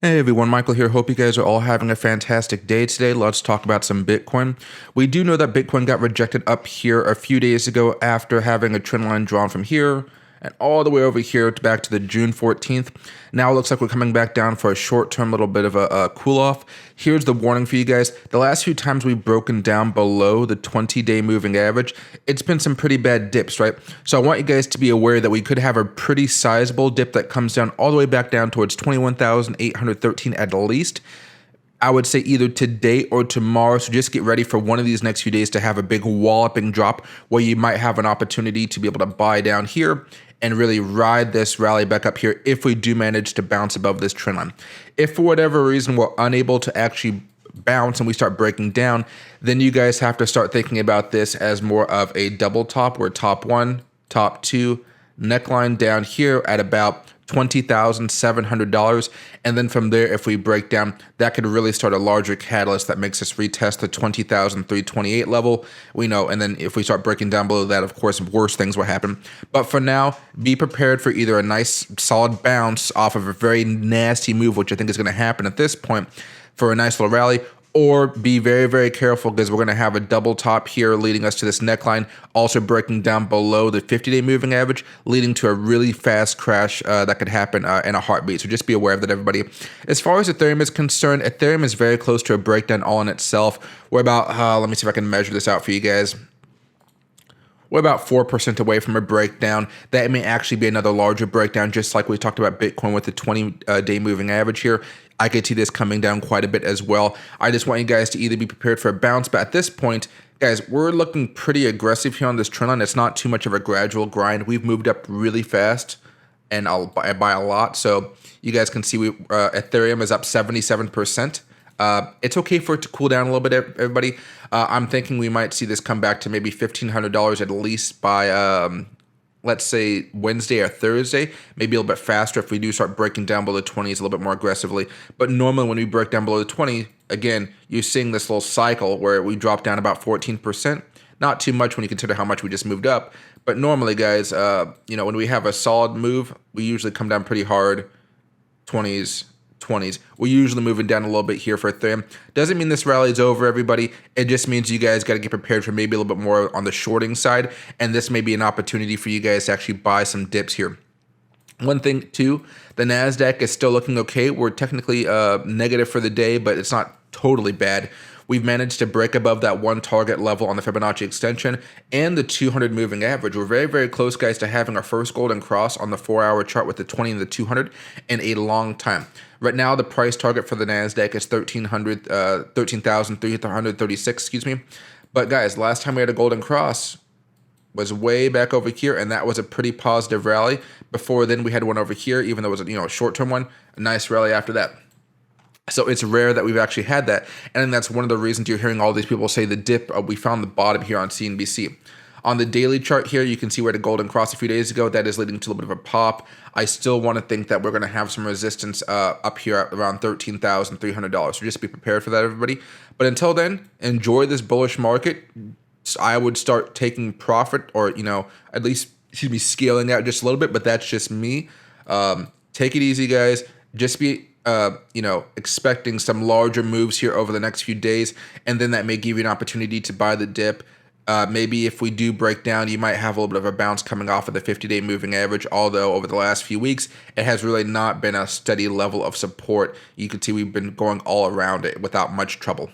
Hey everyone, Michael here. Hope you guys are all having a fantastic day today. Let's talk about some Bitcoin. We do know that Bitcoin got rejected up here a few days ago after having a trend line drawn from here and all the way over here to back to the June 14th. Now it looks like we're coming back down for a short-term little bit of a cool-off. Here's the warning for you guys. The last few times we've broken down below the 20-day moving average, it's been some pretty bad dips, right? So I want you guys to be aware that we could have a pretty sizable dip that comes down all the way back down towards 21,813 at least. I would say either today or tomorrow. So just get ready for one of these next few days to have a big walloping drop where you might have an opportunity to be able to buy down here and really ride this rally back up here if we do manage to bounce above this trend line. If for whatever reason we're unable to actually bounce and we start breaking down, then you guys have to start thinking about this as more of a double top where top one, top two, neckline down here at about $20,700, and then from there, if we break down, that could really start a larger catalyst that makes us retest the 20,328 level. We know, and then if we start breaking down below that, of course, worse things will happen. But for now, be prepared for either a nice solid bounce off of a very nasty move, which I think is going to happen at this point, for a nice little rally, or be very, very careful because we're going to have a double top here leading us to this neckline, also breaking down below the 50-day moving average, leading to a really fast crash that could happen in a heartbeat. So just be aware of that, everybody. As far as Ethereum is concerned, Ethereum is very close to a breakdown all in itself. We're about, let me see if I can measure this out for you guys. We're about 4% away from a breakdown. That may actually be another larger breakdown, just like we talked about Bitcoin with the 20-day moving average here. I could see this coming down quite a bit as well. I just want you guys to either be prepared for a bounce, but at this point, guys, we're looking pretty aggressive here on this trend line. It's not too much of a gradual grind. We've moved up really fast and by a lot. So you guys can see Ethereum is up 77%. It's okay for it to cool down a little bit, everybody. I'm thinking we might see this come back to maybe $1,500 at least by, let's say, Wednesday or Thursday. Maybe a little bit faster if we do start breaking down below the 20s a little bit more aggressively. But normally when we break down below the 20, again, you're seeing this little cycle where we drop down about 14%. Not too much when you consider how much we just moved up. But normally, guys, when we have a solid move, we usually come down pretty hard, 20s. We're usually moving down a little bit here for Ethereum. Doesn't mean this rally is over, everybody. It just means you guys got to get prepared for maybe a little bit more on the shorting side, and this may be an opportunity for you guys to actually buy some dips here. One thing too, the NASDAQ is still looking okay. We're technically negative for the day, but it's not totally bad. We've managed to break above that one target level on the Fibonacci extension and the 200 moving average. We're very, very close, guys, to having our first golden cross on the 4-hour chart with the 20 and the 200 in a long time. Right now, the price target for the NASDAQ is 13,336, excuse me. But guys, last time we had a golden cross was way back over here, and that was a pretty positive rally. Before then, we had one over here, even though it was a short-term one, a nice rally after that. So it's rare that we've actually had that. And that's one of the reasons you're hearing all these people say the dip, we found the bottom here on CNBC. On the daily chart here, you can see we're at a golden cross a few days ago. That is leading to a little bit of a pop. I still want to think that we're going to have some resistance up here at around $13,300. So just be prepared for that, everybody. But until then, enjoy this bullish market. I would start taking profit or, at least, scaling out just a little bit. But that's just me. Take it easy, guys. Just be expecting some larger moves here over the next few days, and then that may give you an opportunity to buy the dip. Maybe if we do break down, you might have a little bit of a bounce coming off of the 50-day moving average, although over the last few weeks, it has really not been a steady level of support. You can see we've been going all around it without much trouble.